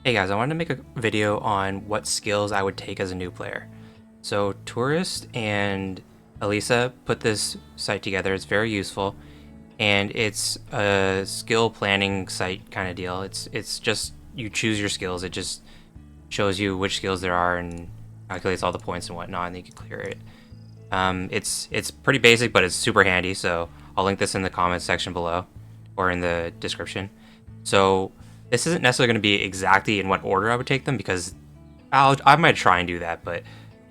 Hey guys, I wanted to make a video on what skills I would take as a new player. So Tourist and Elisa put this site together. It's very useful, and it's a skill planning site kind of deal. It's just you choose your skills. It just shows you which skills there are and calculates all the points and whatnot, and you can clear it. It's pretty basic, but it's super handy. So I'll link this in the comments section below or in the description. So this isn't necessarily going to be exactly in what order I would take them because I might try and do that, but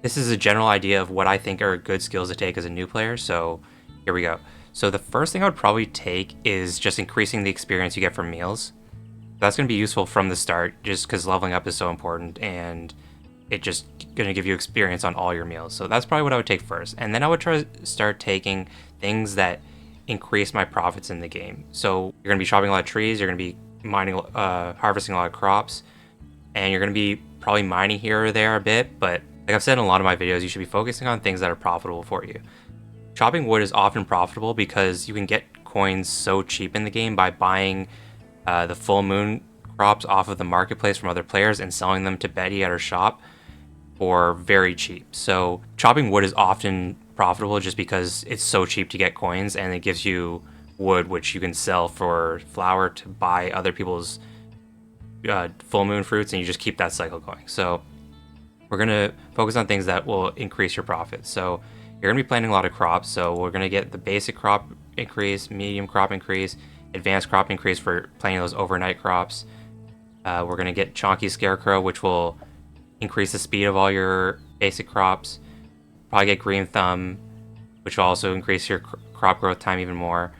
this is a general idea of what I think are good skills to take as a new player. So here we go. So the first thing I would probably take is just increasing the experience you get from meals. That's going to be useful from the start just because leveling up is so important and it just going to give you experience on all your meals. So that's probably what I would take first. And then I would try to start taking things that increase my profits in the game. So you're going to be chopping a lot of trees, you're going to be mining, harvesting a lot of crops, and you're going to be probably mining here or there a bit. But like I've said in a lot of my videos, you should be focusing on things that are profitable for you. Chopping wood is often profitable because you can get coins so cheap in the game by buying the full moon crops off of the marketplace from other players and selling them to Betty at her shop for very cheap. So chopping wood is often profitable just because it's so cheap to get coins, and it gives you wood which you can sell for flour to buy other people's full moon fruits, and you just keep that cycle going. So we're going to focus on things that will increase your profit. So you're going to be planting a lot of crops. So we're going to get the basic crop increase, medium crop increase, advanced crop increase for planting those overnight crops. We're going to get chonky scarecrow, which will increase the speed of all your basic crops. Probably get green thumb, which will also increase your crop growth time even more.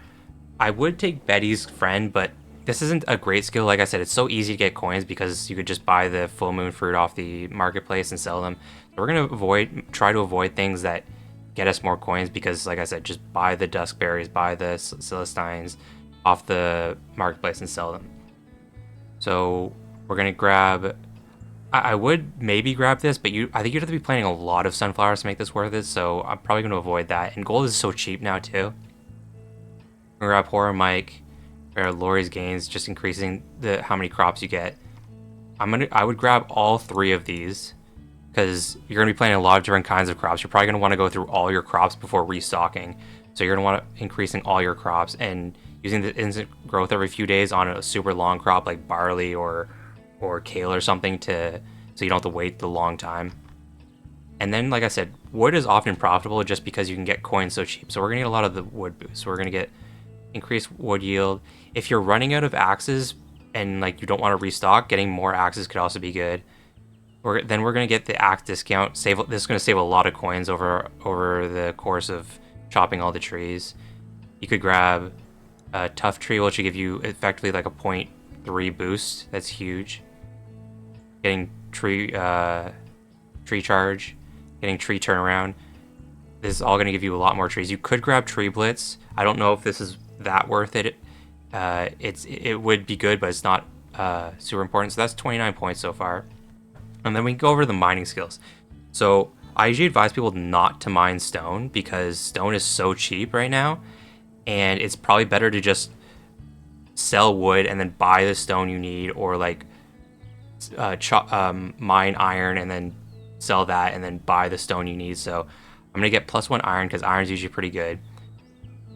I would take Betty's friend, but this isn't a great skill. Like I said, it's so easy to get coins because you could just buy the full moon fruit off the marketplace and sell them. So we're gonna try to avoid things that get us more coins because, like I said, just buy the dusk berries, buy the celestines off the marketplace and sell them. So we're gonna grab. I would maybe grab this, but I think you'd have to be planting a lot of sunflowers to make this worth it. So I'm probably gonna avoid that. And gold is so cheap now too. We're gonna grab Horror Mike or Lori's Gains, just increasing the how many crops you get. I would grab all three of these because you're gonna be planting a lot of different kinds of crops. You're probably gonna want to go through all your crops before restocking. So you're gonna want to increasing all your crops and using the instant growth every few days on a super long crop like barley or kale or something so you don't have to wait the long time. And then, like I said, wood is often profitable just because you can get coins so cheap. So we're gonna get a lot of the wood boost. So we're gonna get increased wood yield. If you're running out of axes and like you don't want to restock, getting more axes could also be good. Then we're gonna get the axe discount. This is gonna save a lot of coins over the course of chopping all the trees. You could grab a tough tree, which will give you effectively like a 0.3 boost. That's huge. Getting tree charge, getting tree turnaround. This is all going to give you a lot more trees. You could grab tree blitz. I don't know if this is that worth it. It would be good, but it's not super important. So that's 29 points so far. And then we can go over the mining skills. So I usually advise people not to mine stone because stone is so cheap right now, and it's probably better to just sell wood and then buy the stone you need, or like mine iron and then sell that and then buy the stone you need. So I'm gonna get +1 iron because iron's usually pretty good.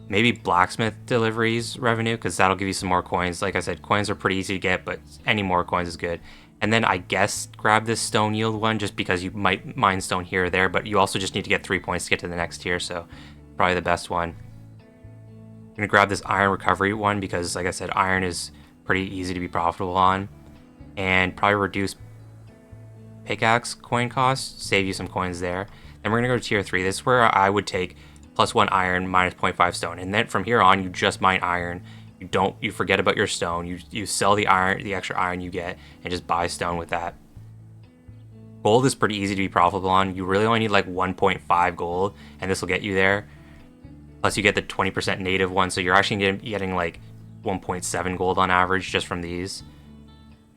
Maybe blacksmith deliveries revenue because that'll give you some more coins. Like I said, coins are pretty easy to get, but any more coins is good. And then I guess grab this stone yield one just because you might mine stone here or there, but you also just need to get 3 points to get to the next tier, so probably the best one. I'm gonna grab this iron recovery one because, like I said, iron is pretty easy to be profitable on, and probably reduce pickaxe coin cost, save you some coins there. Then we're gonna go to tier 3. This is where I would take +1 iron, -0.5 stone, and then from here on you just mine iron. You forget about your stone. You sell the extra iron you get, and just buy stone with that. Gold is pretty easy to be profitable on. You really only need like 1.5 gold, and this will get you there. Plus you get the 20% native one, so you're actually getting like 1.7 gold on average just from these.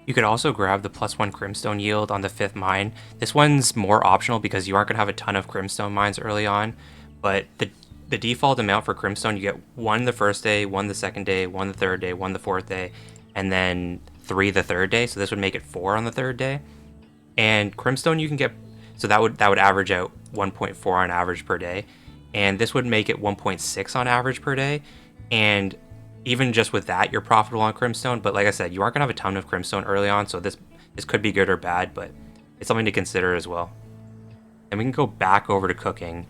You could also grab the +1 crimstone yield on the 5th mine. This one's more optional because you aren't going to have a ton of crimstone mines early on, but the default amount for crimstone, you get 1 the first day, 1 the second day, 1 the third day, 1 the fourth day, and then 3 the third day, so this would make it 4 on the third day. And Crimstone you can get, so that would average out 1.4 on average per day, and this would make it 1.6 on average per day. And even just with that, you're profitable on Crimstone. But like I said, you aren't gonna have a ton of Crimstone early on, so this could be good or bad, but it's something to consider as well. And we can go back over to cooking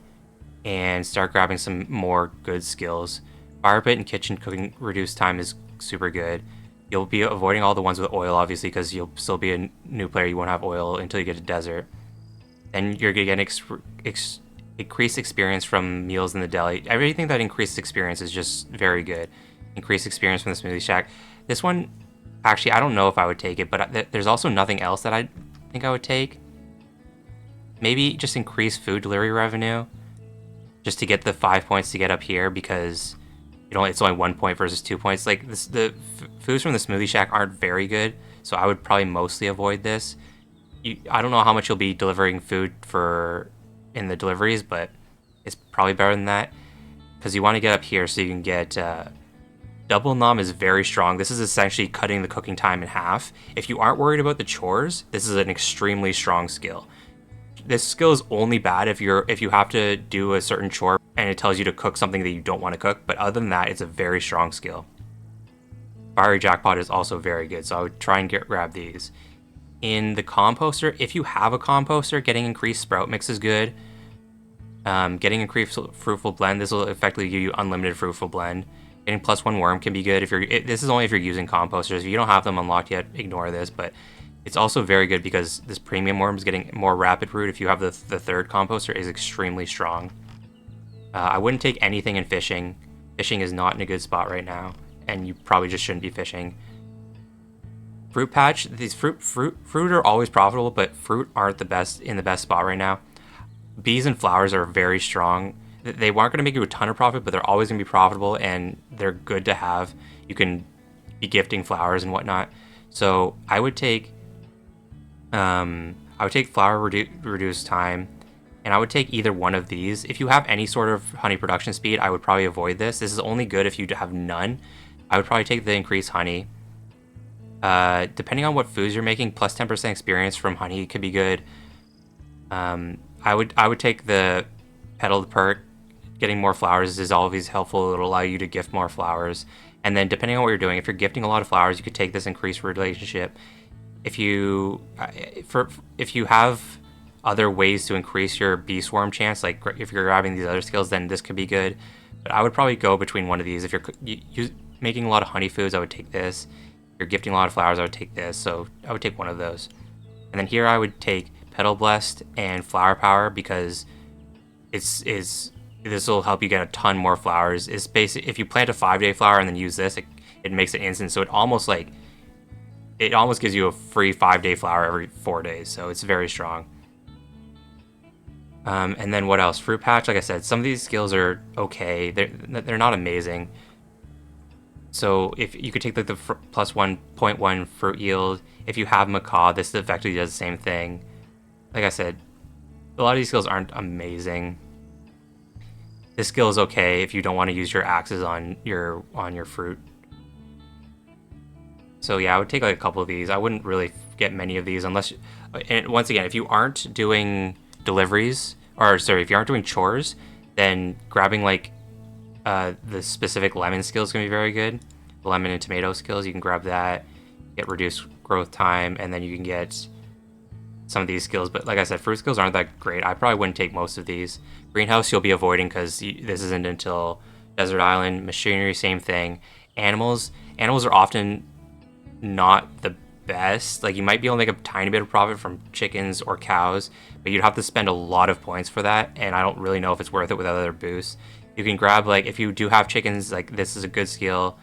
and start grabbing some more good skills. Fire pit and kitchen cooking reduced time is super good. You'll be avoiding all the ones with oil, obviously, because you'll still be a new player. You won't have oil until you get to desert. Then you're going to get increased experience from meals in the deli. Everything that increases experience is just very good. Increased experience from the smoothie shack. This one, actually, I don't know if I would take it, but there's also nothing else that I think I would take. Maybe just increase food delivery revenue, just to get the 5 points to get up here, because it's only 1 point versus 2 points. Like the foods from the smoothie shack aren't very good, so I would probably mostly avoid this. I don't know how much you'll be delivering food for in the deliveries, but it's probably better than that, because you want to get up here so you can get double nom is very strong. This is essentially cutting the cooking time in half. If you aren't worried about the chores, this is an extremely strong skill. This skill is only bad if you have to do a certain chore and it tells you to cook something that you don't want to cook, but other than that, it's a very strong skill. Fiery Jackpot is also very good, so I would try and grab these. In the composter, if you have a composter, getting increased sprout mix is good. Getting increased fruitful blend, this will effectively give you unlimited fruitful blend. Getting +1 worm can be good this is only if you're using composters. If you don't have them unlocked yet, ignore this, but it's also very good because this premium worm is getting more rapid root. If you have the third composter, is extremely strong. I wouldn't take anything in fishing. Fishing is not in a good spot right now, and you probably just shouldn't be fishing. Fruit patch, these fruit are always profitable, but fruit aren't the best spot right now. Bees and flowers are very strong. They aren't going to make you a ton of profit, but they're always going to be profitable, and they're good to have. You can be gifting flowers and whatnot. So I would take flower reduced time, and I would take either one of these. If you have any sort of honey production speed, I would probably avoid this. This is only good if you have none. I would probably take the increased honey. Depending on what foods you're making, plus 10% experience from honey could be good. I would take the petaled perk. Getting more flowers is always helpful. It'll allow you to gift more flowers. And then depending on what you're doing, if you're gifting a lot of flowers, you could take this increased relationship. If you have other ways to increase your bee swarm chance, like if you're grabbing these other skills, then this could be good. But I would probably go between one of these. If you're making a lot of honey foods, I would take this. If you're gifting a lot of flowers, I would take this. So I would take one of those. And then here I would take Petal Blessed and Flower Power, because this will help you get a ton more flowers. It's basically, if you plant a 5-day flower and then use this, it makes it instant. So it almost gives you a free 5-day flower every 4 days. So it's very strong. And then what else? Fruit patch, like I said, some of these skills are okay. They're not amazing. So if you could take the plus 1.1 fruit yield. If you have macaw, this effectively does the same thing. Like I said, a lot of these skills aren't amazing. This skill is okay if you don't want to use your axes on your fruit. So yeah, I would take like a couple of these. I wouldn't really get many of these unless, and once again, if you aren't doing deliveries, if you aren't doing chores, then grabbing like the specific lemon skills can be very good. The lemon and tomato skills, you can grab that, get reduced growth time, and then you can get some of these skills. But like I said, fruit skills aren't that great. I probably wouldn't take most of these. Greenhouse you'll be avoiding because this isn't until Desert Island. Machinery, same thing. Animals are often not the best. Like, you might be able to make a tiny bit of profit from chickens or cows, but you'd have to spend a lot of points for that, and I don't really know if it's worth it with other boosts. You can grab, like, if you do have chickens, like, this is a good skill.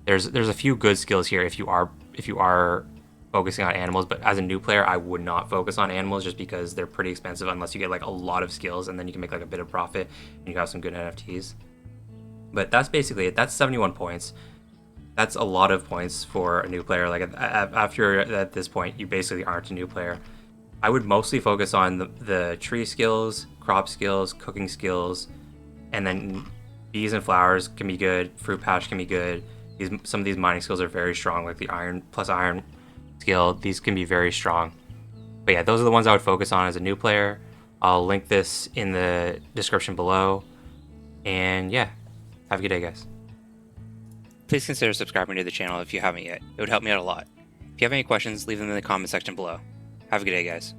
There's a few good skills here if you are focusing on animals, but as a new player, I would not focus on animals just because they're pretty expensive unless you get like a lot of skills, and then you can make like a bit of profit and you have some good NFTs. But that's basically it. That's 71 points. That's a lot of points for a new player. Like, after at this point, you basically aren't a new player. I would mostly focus on the tree skills, crop skills, cooking skills, and then bees and flowers can be good. Fruit patch can be good. Some of these mining skills are very strong, like the iron skill, these can be very strong. But yeah, those are the ones I would focus on as a new player. I'll link this in the description below. And yeah, have a good day, guys. Please consider subscribing to the channel if you haven't yet. It would help me out a lot. If you have any questions, leave them in the comment section below. Have a good day, guys.